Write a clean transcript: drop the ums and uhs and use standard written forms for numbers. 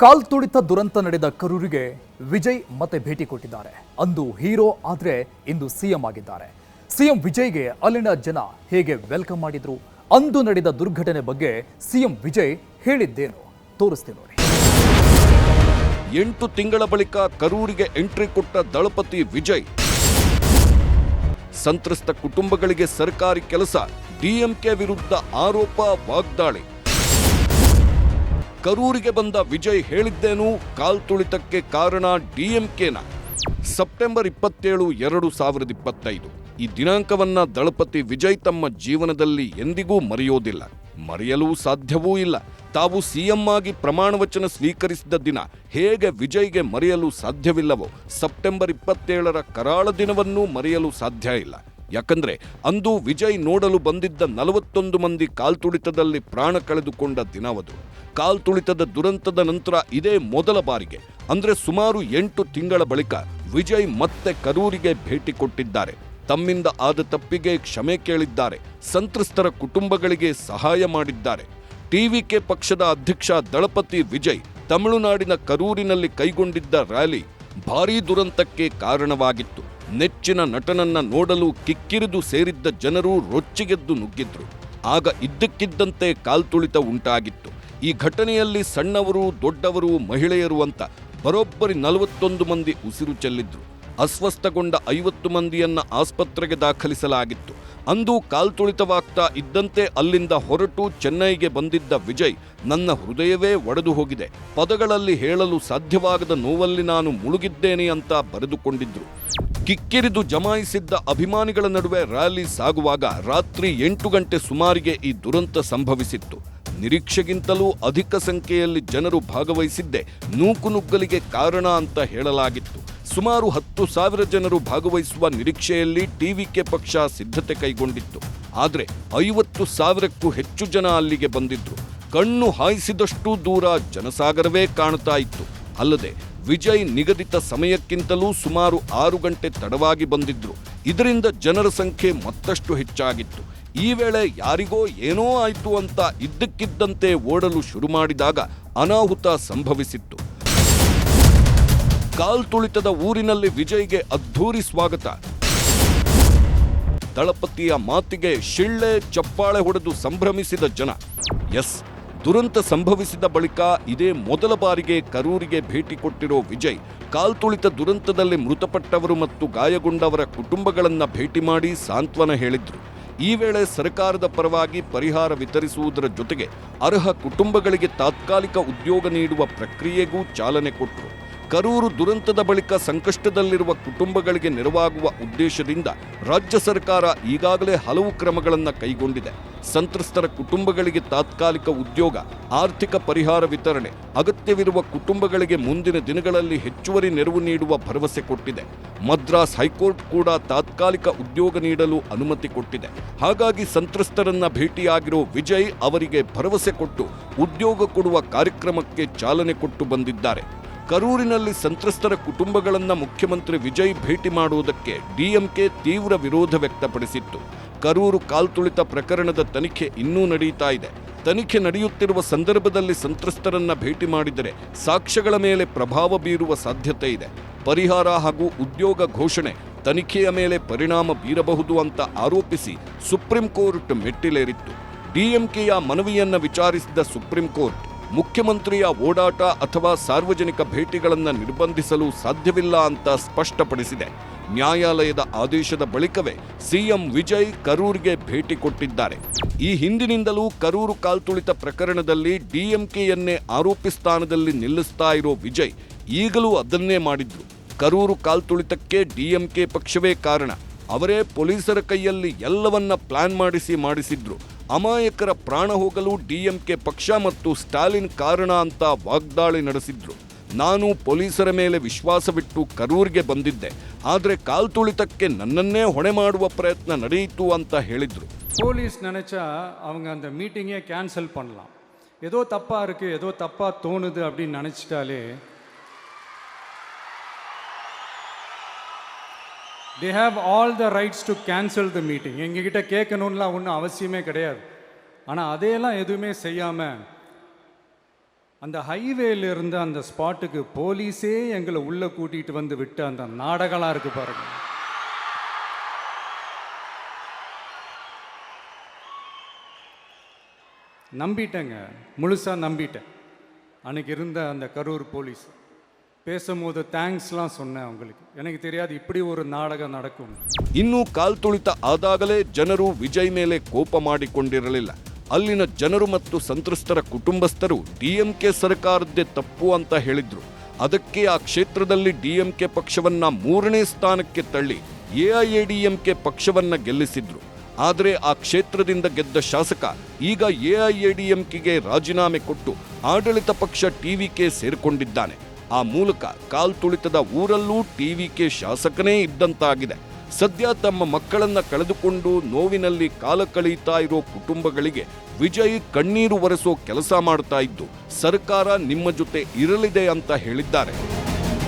ಕಾಲ್ತುಳಿತ ದುರಂತ ನಡೆದ ಕರೂರಿಗೆ ವಿಜಯ್ ಮತ್ತೆ ಭೇಟಿ ಕೊಟ್ಟಿದ್ದಾರೆ. ಅಂದು ಹೀರೋ ಆದ್ರೆ ಇಂದು ಸಿಎಂ ಆಗಿದ್ದಾರೆ. ಸಿಎಂ ವಿಜಯ್ಗೆ ಅಲ್ಲಿನ ಜನ ಹೇಗೆ ವೆಲ್ಕಮ್ ಮಾಡಿದ್ರು, ಅಂದು ನಡೆದ ದುರ್ಘಟನೆ ಬಗ್ಗೆ ಸಿಎಂ ವಿಜಯ್ ಹೇಳಿದ್ದೇನು ತೋರಿಸ್ತೀನಿ ನೋಡಿ. 8 ತಿಂಗಳ ಬಳಿಕ ಕರೂರಿಗೆ ಎಂಟ್ರಿ ಕೊಟ್ಟ ದಳಪತಿ ವಿಜಯ್. ಸಂತ್ರಸ್ತ ಕುಟುಂಬಗಳಿಗೆ ಸರ್ಕಾರಿ ಕೆಲಸ, ಡಿಎಂಕೆ ವಿರುದ್ಧ ಆರೋಪ, ವಾಗ್ದಾಳಿ. ಕರೂರಿಗೆ ಬಂದ ವಿಜಯ್ ಹೇಳಿದ್ದೇನು, ಕಾಲ್ತುಳಿತಕ್ಕೆ ಕಾರಣ ಡಿಎಂಕೆನ. ಸೆಪ್ಟೆಂಬರ್ 27, 2025 ಈ ದಿನಾಂಕವನ್ನ ದಳಪತಿ ವಿಜಯ್ ತಮ್ಮ ಜೀವನದಲ್ಲಿ ಎಂದಿಗೂ ಮರೆಯೋದಿಲ್ಲ, ಮರೆಯಲು ಸಾಧ್ಯವೂ ಇಲ್ಲ. ತಾವು ಸಿಎಂ ಆಗಿ ಪ್ರಮಾಣ ವಚನ ಸ್ವೀಕರಿಸಿದ ದಿನ ಹೇಗೆ ವಿಜಯ್ಗೆ ಮರೆಯಲು ಸಾಧ್ಯವಿಲ್ಲವೋ, ಸೆಪ್ಟೆಂಬರ್ 27ರ ಕರಾಳ ದಿನವನ್ನೂ ಮರೆಯಲು ಸಾಧ್ಯ ಇಲ್ಲ. ಯಾಕಂದ್ರೆ ಅಂದು ವಿಜಯ್ ನೋಡಲು ಬಂದಿದ್ದ 41 ಮಂದಿ ಕಾಲ್ತುಳಿತದಲ್ಲಿ ಪ್ರಾಣ ಕಳೆದುಕೊಂಡ ದಿನವದು. ಕಾಲ್ತುಳಿತದ ದುರಂತದ ನಂತರ ಇದೇ ಮೊದಲ ಬಾರಿಗೆ, ಅಂದ್ರೆ ಸುಮಾರು 8 ತಿಂಗಳ ಬಳಿಕ ವಿಜಯ್ ಮತ್ತೆ ಕರೂರಿಗೆ ಭೇಟಿ ಕೊಟ್ಟಿದ್ದಾರೆ. ತಮ್ಮಿಂದ ಆದ ತಪ್ಪಿಗೆ ಕ್ಷಮೆ ಕೇಳಿದ್ದಾರೆ, ಸಂತ್ರಸ್ತರ ಕುಟುಂಬಗಳಿಗೆ ಸಹಾಯ ಮಾಡಿದ್ದಾರೆ. ಟಿವಿಕೆ ಪಕ್ಷದ ಅಧ್ಯಕ್ಷ ದಳಪತಿ ವಿಜಯ್ ತಮಿಳುನಾಡಿನ ಕರೂರಿನಲ್ಲಿ ಕೈಗೊಂಡಿದ್ದ ರ್ಯಾಲಿ ಭಾರೀ ದುರಂತಕ್ಕೆ ಕಾರಣವಾಗಿತ್ತು. ನೆಚ್ಚಿನ ನಟನನ್ನ ನೋಡಲು ಕಿಕ್ಕಿರಿದು ಸೇರಿದ್ದ ಜನರು ರೊಚ್ಚಿಗೆದ್ದು ನುಗ್ಗಿದ್ರು. ಆಗ ಇದ್ದಕ್ಕಿದ್ದಂತೆ ಕಾಲ್ತುಳಿತ ಉಂಟಾಗಿತ್ತು. ಈ ಘಟನೆಯಲ್ಲಿ ಸಣ್ಣವರು, ದೊಡ್ಡವರು, ಮಹಿಳೆಯರು ಅಂತ ಬರೋಬ್ಬರಿ 41 ಮಂದಿ ಉಸಿರು ಚೆಲ್ಲಿದ್ರು. ಅಸ್ವಸ್ಥಗೊಂಡ 50 ಮಂದಿಯನ್ನ ಆಸ್ಪತ್ರೆಗೆ ದಾಖಲಿಸಲಾಗಿತ್ತು. ಅಂದು ಕಾಲ್ತುಳಿತವಾಗ್ತಾ ಇದ್ದಂತೆ ಅಲ್ಲಿಂದ ಹೊರಟು ಚೆನ್ನೈಗೆ ಬಂದಿದ್ದ ವಿಜಯ್, ನನ್ನ ಹೃದಯವೇ ಒಡೆದು ಹೋಗಿದೆ, ಪದಗಳಲ್ಲಿ ಹೇಳಲು ಸಾಧ್ಯವಾಗದ ನೋವಲ್ಲಿ ನಾನು ಮುಳುಗಿದ್ದೇನೆ ಅಂತ ಬರೆದುಕೊಂಡಿದ್ರು. ಕಿಕ್ಕಿರಿದು ಜಮಾಯಿಸಿದ್ದ ಅಭಿಮಾನಿಗಳ ನಡುವೆ ರ್ಯಾಲಿ ಸಾಗುವಾಗ ರಾತ್ರಿ 8 ಗಂಟೆ ಸುಮಾರಿಗೆ ಈ ದುರಂತ ಸಂಭವಿಸಿತ್ತು. ನಿರೀಕ್ಷೆಗಿಂತಲೂ ಅಧಿಕ ಸಂಖ್ಯೆಯಲ್ಲಿ ಜನರು ಭಾಗವಹಿಸಿದ್ದೇ ನೂಕುನುಗ್ಗಲಿಗೆ ಕಾರಣ ಅಂತ ಹೇಳಲಾಗಿತ್ತು. ಸುಮಾರು 10,000 ಜನರು ಭಾಗವಹಿಸುವ ನಿರೀಕ್ಷೆಯಲ್ಲಿ ಟಿವಿಕೆ ಪಕ್ಷ ಸಿದ್ಧತೆ ಕೈಗೊಂಡಿತ್ತು. ಆದರೆ 50,000ಕ್ಕೂ ಹೆಚ್ಚು ಜನ ಅಲ್ಲಿಗೆ ಬಂದಿದ್ರು. ಕಣ್ಣು ಹಾಯಿಸಿದಷ್ಟು ದೂರ ಜನಸಾಗರವೇ ಕಾಣ್ತಾ ಇತ್ತು. ಅಲ್ಲದೆ ವಿಜಯ್ ನಿಗದಿತ ಸಮಯಕ್ಕಿಂತಲೂ ಸುಮಾರು 6 ಗಂಟೆ ತಡವಾಗಿ ಬಂದಿದ್ರು. ಇದರಿಂದ ಜನರ ಸಂಖ್ಯೆ ಮತ್ತಷ್ಟು ಹೆಚ್ಚಾಗಿತ್ತು. ಈ ವೇಳೆ ಯಾರಿಗೋ ಏನೋ ಆಯ್ತು ಅಂತ ಇದ್ದಕ್ಕಿದ್ದಂತೆ ಓಡಲು ಶುರು ಮಾಡಿದಾಗ ಅನಾಹುತ ಸಂಭವಿಸಿತ್ತು. ಕಾಲ್ತುಳಿತದ ಊರಿನಲ್ಲಿ ವಿಜಯ್ಗೆ ಅದ್ಧೂರಿ ಸ್ವಾಗತ. ದಳಪತಿಯ ಮಾತಿಗೆ ಶಿಳ್ಳೆ ಚಪ್ಪಾಳೆ ಹೊಡೆದು ಸಂಭ್ರಮಿಸಿದ ಜನ. ದುರಂತ ಸಂಭವಿಸಿದ ಬಳಿಕ ಇದೇ ಮೊದಲ ಬಾರಿಗೆ ಕರೂರಿಗೆ ಭೇಟಿ ಕೊಟ್ಟಿರೋ ವಿಜಯ್, ಕಾಲ್ತುಳಿತ ದುರಂತದಲ್ಲಿ ಮೃತಪಟ್ಟವರು ಮತ್ತು ಗಾಯಗೊಂಡವರ ಕುಟುಂಬಗಳನ್ನ ಭೇಟಿ ಮಾಡಿ ಸಾಂತ್ವನ ಹೇಳಿದ್ರು. ಈ ವೇಳೆ ಸರ್ಕಾರದ ಪರವಾಗಿ ಪರಿಹಾರ ವಿತರಿಸುವುದರ ಜೊತೆಗೆ ಅರ್ಹ ಕುಟುಂಬಗಳಿಗೆ ತಾತ್ಕಾಲಿಕ ಉದ್ಯೋಗ ನೀಡುವ ಪ್ರಕ್ರಿಯೆಗೂ ಚಾಲನೆ ಕೊಟ್ಟರು. ಕರೂರು ದುರಂತದ ಬಳಿಕ ಸಂಕಷ್ಟದಲ್ಲಿರುವ ಕುಟುಂಬಗಳಿಗೆ ನೆರವಾಗುವ ಉದ್ದೇಶದಿಂದ ರಾಜ್ಯ ಸರ್ಕಾರ ಈಗಾಗಲೇ ಹಲವು ಕ್ರಮಗಳನ್ನು ಕೈಗೊಂಡಿದೆ. ಸಂತ್ರಸ್ತರ ಕುಟುಂಬಗಳಿಗೆ ತಾತ್ಕಾಲಿಕ ಉದ್ಯೋಗ, ಆರ್ಥಿಕ ಪರಿಹಾರ ವಿತರಣೆ, ಅಗತ್ಯವಿರುವ ಕುಟುಂಬಗಳಿಗೆ ಮುಂದಿನ ದಿನಗಳಲ್ಲಿ ಹೆಚ್ಚುವರಿ ನೆರವು ನೀಡುವ ಭರವಸೆ ಕೊಟ್ಟಿದೆ. ಮದ್ರಾಸ್ ಹೈಕೋರ್ಟ್ ಕೂಡ ತಾತ್ಕಾಲಿಕ ಉದ್ಯೋಗ ನೀಡಲು ಅನುಮತಿ ಕೊಟ್ಟಿದೆ. ಹಾಗಾಗಿ ಸಂತ್ರಸ್ತರನ್ನ ಭೇಟಿಯಾಗಿರೋ ವಿಜಯ್ ಅವರಿಗೆ ಭರವಸೆ ಕೊಟ್ಟು ಉದ್ಯೋಗ ಕೊಡುವ ಕಾರ್ಯಕ್ರಮಕ್ಕೆ ಚಾಲನೆ ಕೊಟ್ಟು ಬಂದಿದ್ದಾರೆ. ಕರೂರಿನಲ್ಲಿ ಸಂತ್ರಸ್ತರ ಕುಟುಂಬಗಳನ್ನ ಮುಖ್ಯಮಂತ್ರಿ ವಿಜಯ್ ಭೇಟಿ ಮಾಡುವುದಕ್ಕೆ ಡಿಎಂಕೆ ತೀವ್ರ ವಿರೋಧ ವ್ಯಕ್ತಪಡಿಸಿತ್ತು. ಕರೂರು ಕಾಲ್ತುಳಿತ ಪ್ರಕರಣದ ತನಿಖೆ ಇನ್ನೂ ನಡೆಯುತ್ತಾ ಇದೆ. ತನಿಖೆ ನಡೆಯುತ್ತಿರುವ ಸಂದರ್ಭದಲ್ಲಿ ಸಂತ್ರಸ್ತರನ್ನ ಭೇಟಿ ಮಾಡಿದರೆ ಸಾಕ್ಷ್ಯಗಳ ಮೇಲೆ ಪ್ರಭಾವ ಬೀರುವ ಸಾಧ್ಯತೆ ಇದೆ. ಪರಿಹಾರ ಹಾಗೂ ಉದ್ಯೋಗ ಘೋಷಣೆ ತನಿಖೆಯ ಮೇಲೆ ಪರಿಣಾಮ ಬೀರಬಹುದು ಅಂತ ಆರೋಪಿಸಿ ಸುಪ್ರೀಂ ಕೋರ್ಟ್ ಮೆಟ್ಟಿಲೇರಿತ್ತು. ಡಿಎಂಕೆಯ ಮನವಿಯನ್ನ ವಿಚಾರಿಸಿದ ಸುಪ್ರೀಂ ಕೋರ್ಟ್ ಮುಖ್ಯಮಂತ್ರಿಯ ಓಡಾಟ ಅಥವಾ ಸಾರ್ವಜನಿಕ ಭೇಟಿಗಳನ್ನು ನಿರ್ಬಂಧಿಸಲು ಸಾಧ್ಯವಿಲ್ಲ ಅಂತ ಸ್ಪಷ್ಟಪಡಿಸಿದೆ. ನ್ಯಾಯಾಲಯದ ಆದೇಶದ ಬಳಿಕವೇ ಸಿಎಂ ವಿಜಯ್ ಕರೂರಿಗೆ ಭೇಟಿ ಕೊಟ್ಟಿದ್ದಾರೆ. ಈ ಹಿಂದಿನಿಂದಲೂ ಕರೂರು ಕಾಲ್ತುಳಿತ ಪ್ರಕರಣದಲ್ಲಿ ಡಿಎಂಕೆಯನ್ನೇ ಆರೋಪಿ ಸ್ಥಾನದಲ್ಲಿ ನಿಲ್ಲಿಸ್ತಾ ಇರೋ ವಿಜಯ್ ಈಗಲೂ ಅದನ್ನೇ ಮಾಡಿದ್ರು. ಕರೂರು ಕಾಲ್ತುಳಿತಕ್ಕೆ ಡಿಎಂಕೆ ಪಕ್ಷವೇ ಕಾರಣ, ಅವರೇ ಪೊಲೀಸರ ಕೈಯಲ್ಲಿ ಎಲ್ಲವನ್ನ ಪ್ಲಾನ್ ಮಾಡಿಸಿದ್ರು. ಅಮಾಯಕರ ಪ್ರಾಣ ಹೋಗಲು ಡಿಎಂಕೆ ಪಕ್ಷ ಮತ್ತು ಸ್ಟಾಲಿನ್ ಕಾರಣ ಅಂತ ವಾಗ್ದಾಳಿ ನಡೆಸಿದ್ರು. ನಾನು ಪೊಲೀಸರ ಮೇಲೆ ವಿಶ್ವಾಸವಿಟ್ಟು ಕರೂರಿಗೆ ಬಂದಿದ್ದೆ, ಆದರೆ ಕಾಲ್ತುಳಿತಕ್ಕೆ ನನ್ನನ್ನೇ ಹೊಣೆ ಮಾಡುವ ಪ್ರಯತ್ನ ನಡೆಯಿತು ಅಂತ ಹೇಳಿದ್ರು. போலீஸ் நினச்சா அவங்க அந்த மீட்டிங்கே கேன்சல் பண்ணலாம். ஏதோ தப்பாக இருக்குது, ஏதோ தப்பாக தோணுது அப்படின்னு நினச்சிட்டாலே they have all the rights to cancel the meeting. எங்ககிட்ட கேட்கணும்லாம் 1 அவசியமே கிடையாது. ஆனால் அதையெல்லாம் எதுவுமே செய்யாமல் அந்த ஹைவேல இருந்து அந்த ஸ்பாட்டுக்கு போலீஸே எங்களை உள்ளே கூட்டிகிட்டு வந்து விட்டு அந்த நாடகம்லாம் இருக்கு பாருங்க. நம்பிட்டேங்க, முழுசாக நம்பிட்டேன். அன்னைக்கு இருந்த அந்த கரூர் போலீஸ் பேசும்போது தேங்க்ஸ்லாம் சொன்னேன் அவங்களுக்கு. எனக்கு தெரியாது இப்படி ஒரு ನಾಟಕ நடக்கும். ಇನ್ನು ಕಾಲ್ತುಳಿತ ಆದಾಗಲೇ ಜನರು ವಿಜಯ್ ಮೇಲೆ ಕೋಪ ಮಾಡಿಕೊಂಡಿರಲಿಲ್ಲ. ಅಲ್ಲಿನ ಜನರು ಮತ್ತು ಸಂತ್ರಸ್ತರ ಕುಟುಂಬಸ್ಥರು ಡಿಎಂಕೆ ಸರ್ಕಾರದ್ದೇ ತಪ್ಪು ಅಂತ ಹೇಳಿದ್ರು. ಅದಕ್ಕೆ ಆ ಕ್ಷೇತ್ರದಲ್ಲಿ ಡಿಎಂಕೆ ಪಕ್ಷವನ್ನ 3ನೇ ಸ್ಥಾನಕ್ಕೆ ತಳ್ಳಿ ಎಐಎಡಿಎಂಕೆ ಪಕ್ಷವನ್ನ ಗೆಲ್ಲಿಸಿದ್ರು. ಆದರೆ ಆ ಕ್ಷೇತ್ರದಿಂದ ಗೆದ್ದ ಶಾಸಕ ಈಗ ಎಐಎಡಿಎಂಕೆಗೆ ರಾಜೀನಾಮೆ ಕೊಟ್ಟು ಆಡಳಿತ ಪಕ್ಷ ಟಿವಿಕೆ ಸೇರಿಕೊಂಡಿದ್ದಾನೆ. ಆ ಮೂಲಕ ಕಾಲ್ತುಳಿತದ ಊರಲ್ಲೂ ಟಿವಿಕೆ ಶಾಸಕನೇ ಇದ್ದಂತಾಗಿದೆ. ಸದ್ಯ ತಮ್ಮ ಮಕ್ಕಳನ್ನ ಕಳೆದುಕೊಂಡು ನೋವಿನಲ್ಲಿ ಕಾಲ ಕಳೆಯುತ್ತಾ ಇರೋ ಕುಟುಂಬಗಳಿಗೆ ವಿಜಯ್ ಕಣ್ಣೀರು ಒರೆಸೋ ಕೆಲಸ ಮಾಡ್ತಾ ಇದ್ದು ಸರ್ಕಾರ ನಿಮ್ಮ ಜೊತೆ ಇರಲಿದೆ ಅಂತ ಹೇಳಿದ್ದಾರೆ.